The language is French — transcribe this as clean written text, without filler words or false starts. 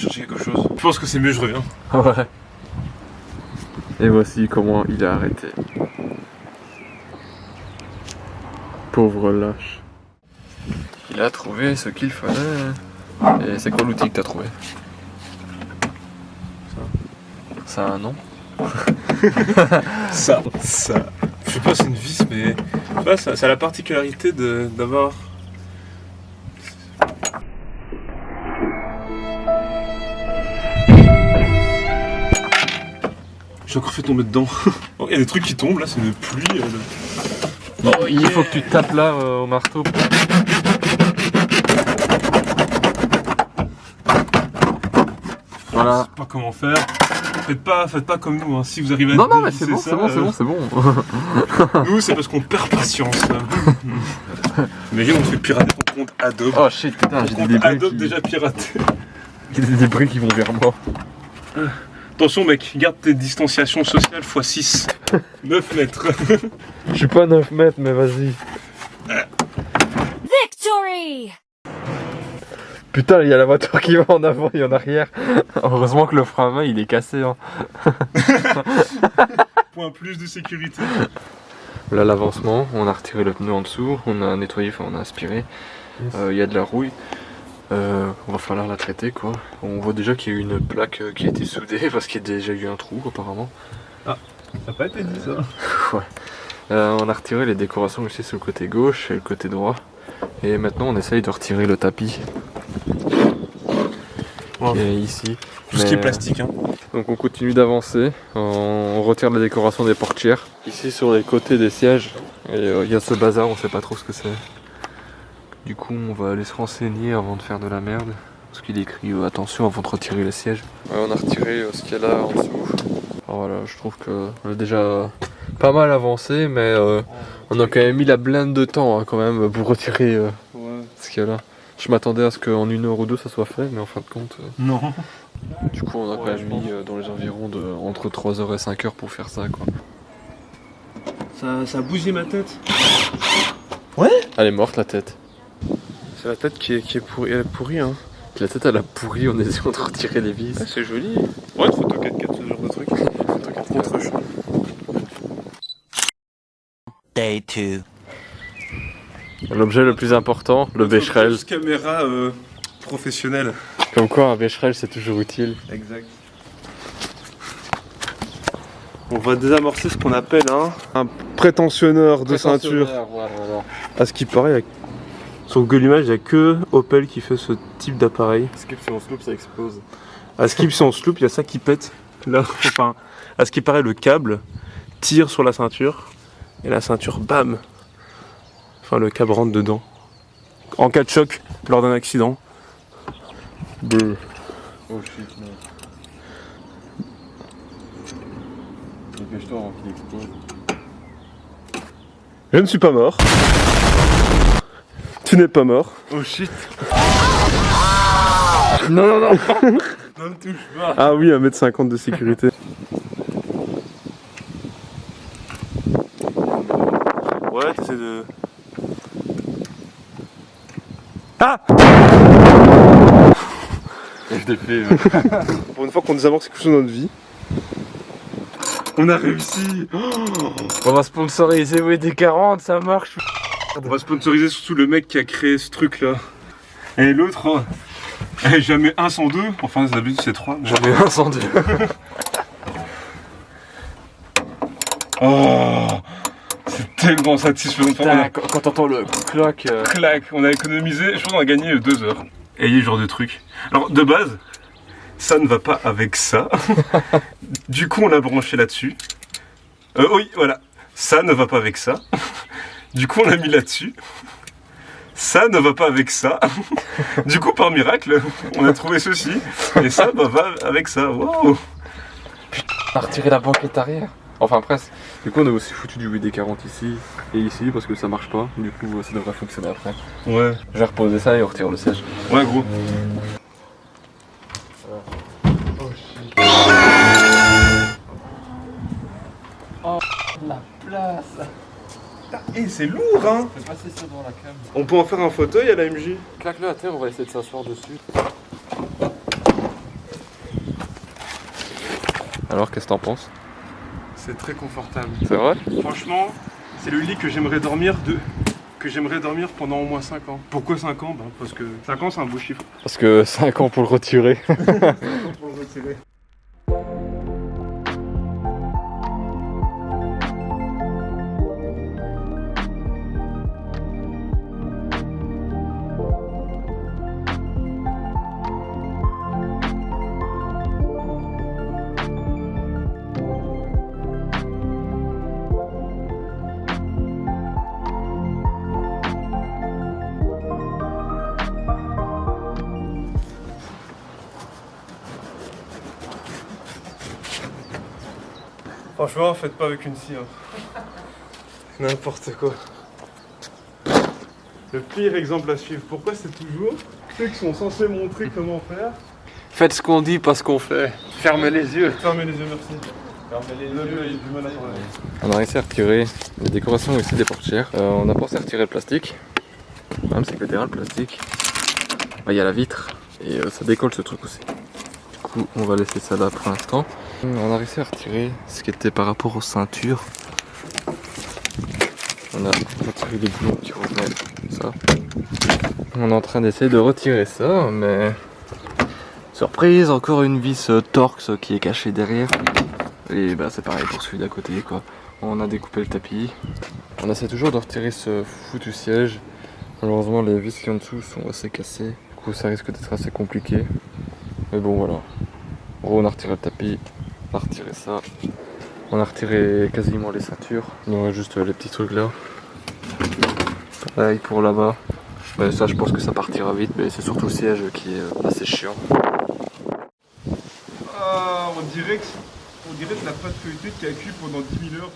chercher quelque chose. Je pense que c'est mieux, je reviens. Ouais. Et voici comment il a arrêté. Pauvre lâche. Il a trouvé ce qu'il fallait. Et c'est quoi l'outil que t'as trouvé? Ça a un nom? Ça. Je sais pas, c'est une vis, mais ouais, ça a la particularité d'avoir. J'ai encore fait tomber dedans. Oh, il y a des trucs qui tombent là, c'est une pluie. Oh, il faut que tu tapes là au marteau. Voilà. Je sais pas comment faire. Faites pas comme nous, hein. Si vous arrivez à Non, mais c'est dévisser bon. Nous, c'est parce qu'on perd patience. Imagine, on te fait pirater ton compte Adobe. Oh shit, putain, j'ai des débris Adobe déjà piraté. J'ai des débris qui vont vers moi. Attention mec, garde tes distanciations sociales x 6. 9 mètres. Je suis pas 9 mètres, mais vas-y. Victory! Putain, il y a la voiture qui va en avant et en arrière. Heureusement que le frein à main il est cassé. Hein. Point plus de sécurité. Là, l'avancement, on a retiré le pneu en dessous, on a nettoyé, enfin on a aspiré. Il y a de la rouille. On va falloir la traiter quoi. On voit déjà qu'il y a eu une plaque qui a été soudée parce qu'il y a déjà eu un trou apparemment. Ah, ça n'a pas été dit ça. Ouais. On a retiré les décorations ici sur le côté gauche et le côté droit. Et maintenant on essaye de retirer le tapis. Qui est ici. Tout ce qui est plastique hein. Donc on continue d'avancer, on retire la décoration des portières. Ici sur les côtés des sièges, il y a ce bazar, on sait pas trop ce que c'est. Du coup on va aller se renseigner avant de faire de la merde. Parce qu'il est écrit attention avant de retirer les sièges. Ouais, on a retiré ce qu'il y a là en dessous. Alors voilà, je trouve qu'on a déjà pas mal avancé, mais on a quand même mis la blinde de temps hein, quand même pour retirer ce qu'il y a là. Je m'attendais à ce qu'en 1 heure ou 2 ça soit fait, mais en fin de compte... Non. Du coup on a quand même mis dans les environs de entre 3h et 5h pour faire ça quoi. Ça a bougé ma tête. Ouais. Elle est morte la tête. C'est la tête qui est pourrie, elle est pourrie hein. La tête elle a pourri en essayant de retirer les vis. Ah, c'est joli. Ouais, une photo 4x4 ce genre de truc. Photo 4x4 contre-champ. Day 2. L'objet le plus important, le Becherel. Caméra professionnelle. Comme quoi un Becherel c'est toujours utile. Exact. On va désamorcer ce qu'on appelle un prétentionneur de ceinture. Voilà. À ce qui paraît, sur Google Images, il n'y a que Opel qui fait ce type d'appareil. Skip si on se loupe ça explose. À Skip si on se loupe, il y a ça qui pète. Là, enfin, à ce qui paraît, le câble tire sur la ceinture et la ceinture, bam. Enfin, le câble rentre dedans. En cas de choc, lors d'un accident. Brr. Oh shit, non. Dépêche-toi avant qu'il explose. Je ne suis pas mort. Tu n'es pas mort. Oh shit. Non. Ne me touche pas. Ah oui, 1m50 de sécurité. Ouais, t'essaies de... Ah! Je l'ai fait. Pour une fois qu'on désamorce quelque chose dans notre vie. On a réussi. On va sponsoriser WD40, ça marche. On va sponsoriser surtout le mec qui a créé ce truc là. Et l'autre, jamais 1 sans 2. Enfin, d'habitude c'est 3. Jamais 1 sans 2. Oh, c'est tellement satisfaisant. Quand t'entends le clac. Clac, on a économisé, je pense qu'on a gagné 2 heures. Et il y a ce genre de truc. Alors de base, ça ne va pas avec ça. Du coup on l'a branché là-dessus. Oui, voilà. Ça ne va pas avec ça. Du coup on l'a mis là-dessus. Ça ne va pas avec ça. Du coup par miracle, on a trouvé ceci. Et ça va avec ça. Wow. On a retiré la banquette arrière. Enfin presque. Du coup on a aussi foutu du WD-40 ici et ici parce que ça marche pas. Du coup ça devrait fonctionner après. Ouais. Je vais reposer ça et on retire le siège. Ouais gros. Oh la place. Et c'est lourd hein. Fais passer ça dans la cam. On peut en faire un fauteuil à la MJ. Claque-le à terre, on va essayer de s'asseoir dessus. Alors qu'est-ce que t'en penses? C'est très confortable. C'est vrai? Franchement, c'est le lit que j'aimerais dormir pendant au moins 5 ans. Pourquoi 5 ans? Parce que 5 ans c'est un beau chiffre. Parce que 5 ans pour le retirer. 5 ans pour le retirer. Franchement, faites pas avec une scie. N'importe quoi. Le pire exemple à suivre. Pourquoi c'est toujours ceux qui sont censés montrer comment faire? Faites ce qu'on dit, pas ce qu'on fait. Fermez les yeux. Fermez les yeux, merci. Fermez les yeux, il y a du mal à parler. On a réussi à retirer les décorations ici des portières. On a pensé à retirer le plastique. Le problème c'est que derrière le plastique, il y a la vitre et ça décolle ce truc aussi. Du coup on va laisser ça là pour l'instant. On a réussi à retirer ce qui était par rapport aux ceintures. On a retiré les boulons qui revenaient, ça. On est en train d'essayer de retirer ça, mais surprise, encore une vis Torx qui est cachée derrière. Et bah c'est pareil pour celui d'à côté quoi. On a découpé le tapis. On essaie toujours de retirer ce foutu siège. Malheureusement les vis qui sont en dessous sont assez cassées. Du coup ça risque d'être assez compliqué. Mais bon voilà. En gros on a retiré le tapis. On a retiré ça. On a retiré quasiment les ceintures. Il nous reste juste les petits trucs là. Pareil pour là-bas. Mais ça je pense que ça partira vite. Mais c'est surtout le siège qui est assez chiant. Ah, on dirait que la pâte feuilletée qui a cuit pendant 10 000 heures.